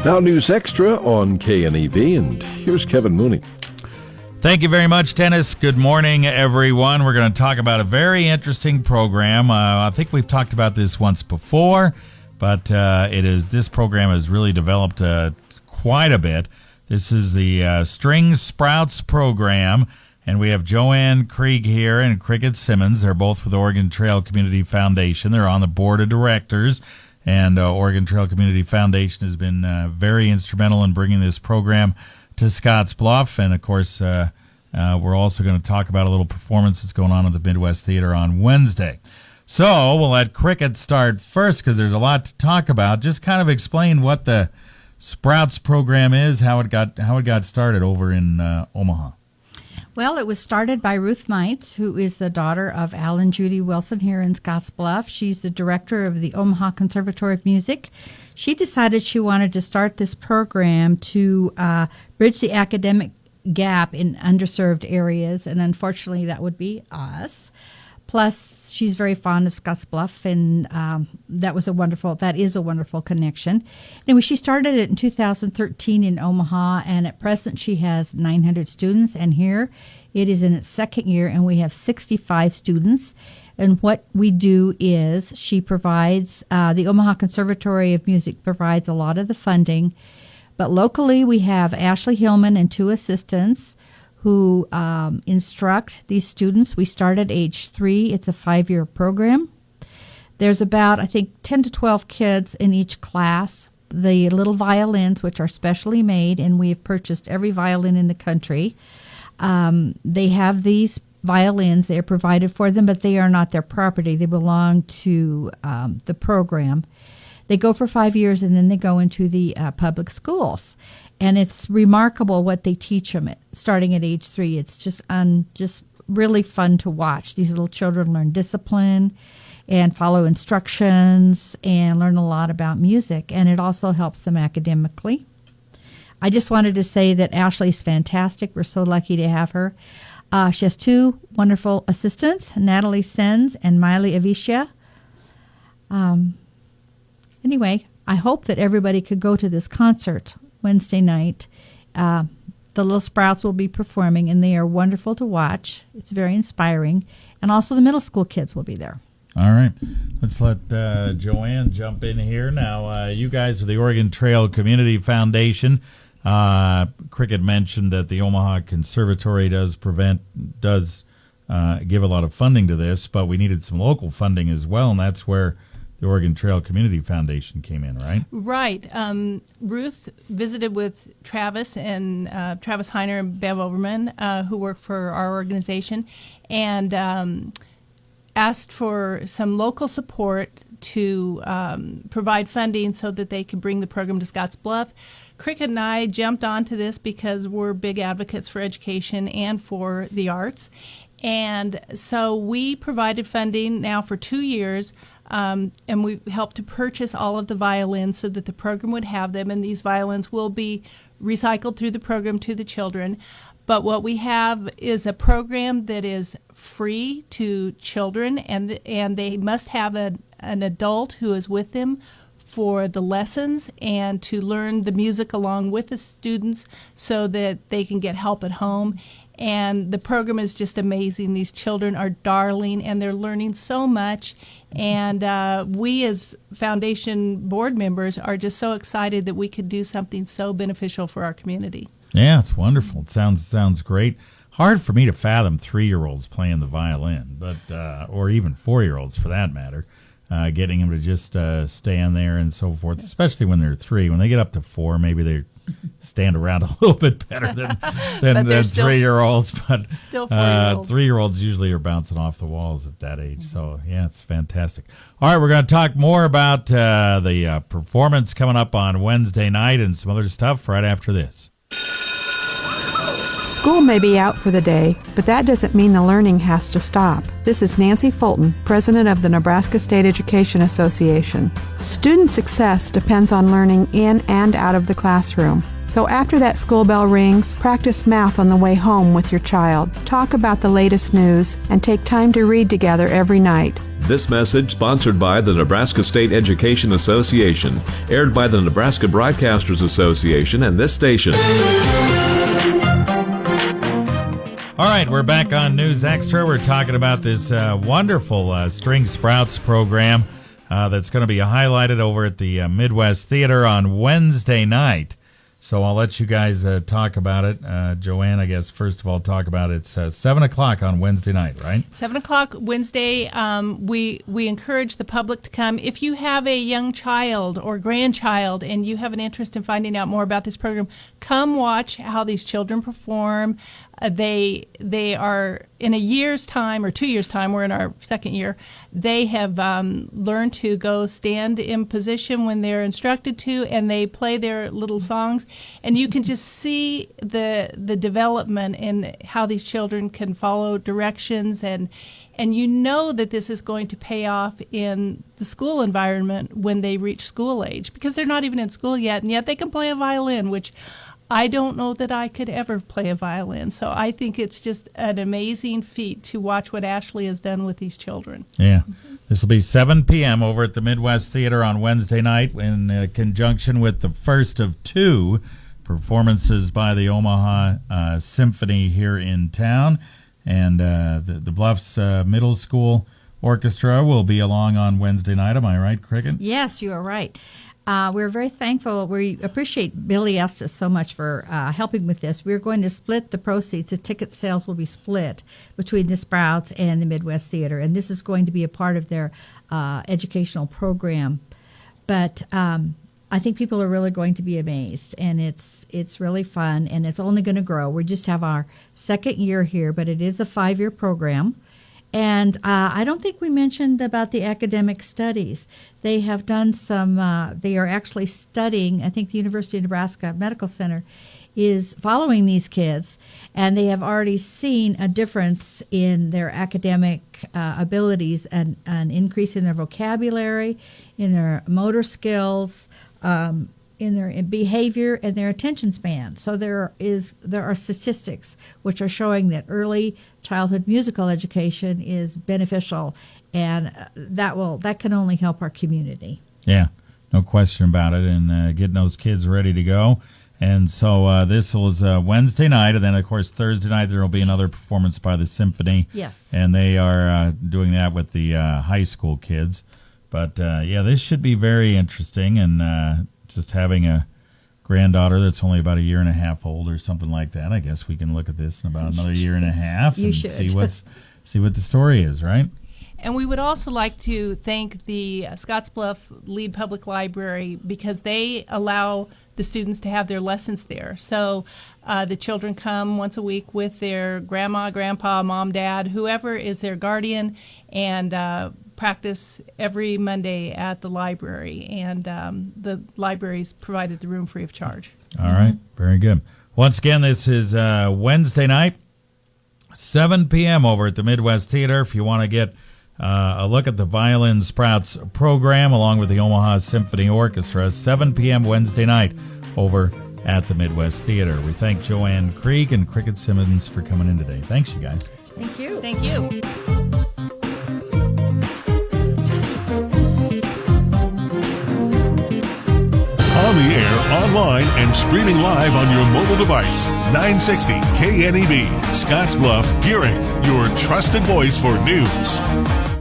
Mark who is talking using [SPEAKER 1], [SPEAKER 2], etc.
[SPEAKER 1] Now News Extra on KNEB, and here's Kevin Mooney.
[SPEAKER 2] Thank you very much, Dennis. Good morning, everyone. We're going to talk about a very interesting program. I think we've talked about this once before, but this program has really developed quite a bit. This is the String Sprouts Program, and we have Joanne Krieg here and Crickett Simmons. They're both with Oregon Trail Community Foundation. They're on the board of directors, and Oregon Trail Community Foundation has been very instrumental in bringing this program to Scotts Bluff. And, of course, we're also going to talk about a little performance that's going on at the Midwest Theater on Wednesday. So we'll let Crickett start first because there's a lot to talk about. Just kind of explain what the Sprouts program is, how it got started over in Omaha.
[SPEAKER 3] Well, it was started by Ruth Meints, who is the daughter of Al and Judy Wilson here in Scotts Bluff. She's the director of the Omaha Conservatory of Music. She decided she wanted to start this program to bridge the academic gap in underserved areas, and unfortunately that would be us. Plus, she's very fond of Scotts Bluff, and that is a wonderful connection. Anyway, she started it in 2013 in Omaha, and at present she has 900 students, and here it is in its second year, and we have 65 students. And what we do is she provides, the Omaha Conservatory of Music provides a lot of the funding, but locally we have Ashley Hillman and 2 assistants who instruct these students. We start at age 3. It's a 5-year program. There's about, I think, 10 to 12 kids in each class. The little violins, which are specially made, and we have purchased every violin in the country. They have these violins. They are provided for them, but they are not their property. They belong to the program. They go for 5 years, and then they go into the public schools. And it's remarkable what they teach them starting at age 3. It's just really fun to watch. These little children learn discipline and follow instructions and learn a lot about music. And it also helps them academically. I just wanted to say that Ashley's fantastic. We're so lucky to have her. She has 2 wonderful assistants, Natalie Sens and Miley Avisha. Anyway, I hope that everybody could go to this concert Wednesday night. The Little Sprouts will be performing, and they are wonderful to watch. It's very inspiring. And also the middle school kids will be there.
[SPEAKER 2] All right. Let's let Joanne jump in here. Now, you guys are the Oregon Trail Community Foundation. Crickett mentioned that the Omaha Conservatory does give a lot of funding to this, but we needed some local funding as well, and that's where the Oregon Trail Community Foundation came in, right?
[SPEAKER 4] Right. Ruth visited with Travis and Travis Heiner and Bev Overman, who work for our organization, and asked for some local support to provide funding so that they could bring the program to Scotts Bluff. Crickett and I jumped onto this because we're big advocates for education and for the arts. And so we provided funding now for 2 years, and we helped to purchase all of the violins so that the program would have them, and these violins will be recycled through the program to the children. But what we have is a program that is free to children, and they must have an adult who is with them for the lessons and to learn the music along with the students so that they can get help at home. And the program is just amazing. These children are darling, and they're learning so much. And we as foundation board members are just so excited that we could do something so beneficial for our community.
[SPEAKER 2] Yeah, it's wonderful. It sounds great. Hard for me to fathom 3-year-olds playing the violin, but or even 4-year-olds for that matter, getting them to just stand there and so forth, especially when they're 3. When they get up to 4, maybe they stand around a little bit better than 3-year-olds, but
[SPEAKER 4] still 4-year-olds.
[SPEAKER 2] 3-year-olds usually are bouncing off the walls at that age. So yeah, it's fantastic. All right, we're going to talk more about the performance coming up on Wednesday night and some other stuff right after this.
[SPEAKER 5] School may be out for the day, but that doesn't mean the learning has to stop. This is Nancy Fulton, president of the Nebraska State Education Association. Student success depends on learning in and out of the classroom. So after that school bell rings, practice math on the way home with your child. Talk about the latest news and take time to read together every night.
[SPEAKER 6] This message sponsored by the Nebraska State Education Association, aired by the Nebraska Broadcasters Association and this station.
[SPEAKER 2] All right, we're back on News Extra. We're talking about this wonderful String Sprouts program that's going to be highlighted over at the Midwest Theater on Wednesday night. So I'll let you guys talk about it. Joanne, I guess, first of all, talk about it. It's 7 o'clock on Wednesday night, right?
[SPEAKER 4] 7 o'clock Wednesday. We encourage the public to come. If you have a young child or grandchild and you have an interest in finding out more about this program, come watch how these children perform. They are, in a year's time or 2 years' time, we're in our second year, they have learned to go stand in position when they're instructed to, and they play their little songs. And you can just see the development in how these children can follow directions, and you know that this is going to pay off in the school environment when they reach school age, because they're not even in school yet, and yet they can play a violin, which I don't know that I could ever play a violin. So I think it's just an amazing feat to watch what Ashley has done with these children.
[SPEAKER 2] Yeah. This will be 7 p.m. over at the Midwest Theater on Wednesday night in conjunction with the first of two performances by the Omaha Symphony here in town. And the Bluffs Middle School Orchestra will be along on Wednesday night. Am I right, Crickett?
[SPEAKER 3] Yes, you are right. We're very thankful. We appreciate Billy Estes so much for helping with this. We're going to split the proceeds. The ticket sales will be split between the Sprouts and the Midwest Theater, and this is going to be a part of their educational program. But I think people are really going to be amazed, and it's really fun, and it's only going to grow. We just have our second year here, but it is a 5-year program. And I don't think we mentioned about the academic studies. They have done some, they are actually studying, I think the University of Nebraska Medical Center is following these kids, and they have already seen a difference in their academic abilities, and an increase in their vocabulary, in their motor skills, in their behavior and their attention span. So there are statistics which are showing that early childhood musical education is beneficial, and that can only help our community.
[SPEAKER 2] Yeah, no question about it, and getting those kids ready to go. And so this was Wednesday night, and then, of course, Thursday night there will be another performance by the Symphony.
[SPEAKER 3] Yes.
[SPEAKER 2] And they are doing that with the high school kids. But, yeah, this should be very interesting, and just having a granddaughter that's only about a year and a half old or something like that, I guess we can look at this in about another year and a half and see what the story is, right?
[SPEAKER 4] And we would also like to thank the Scottsbluff Lead Public Library, because they allow the students to have their lessons there. So the children come once a week with their grandma, grandpa, mom, dad, whoever is their guardian, and practice every Monday at the library. And the library's provided the room free of charge.
[SPEAKER 2] All right. Very good. Once again, this is Wednesday night, 7 p.m. over at the Midwest Theater. If you want to get a look at the Violin Sprouts program along with the Omaha Symphony Orchestra, 7 p.m. Wednesday night over at the Midwest Theater. We thank Joanne Krieg and Crickett Simmons for coming in today. Thanks, you guys.
[SPEAKER 3] Thank you.
[SPEAKER 4] Thank you.
[SPEAKER 7] On the air, online, and streaming live on your mobile device. 960 KNEB, Scottsbluff, Gearing, your trusted voice for news.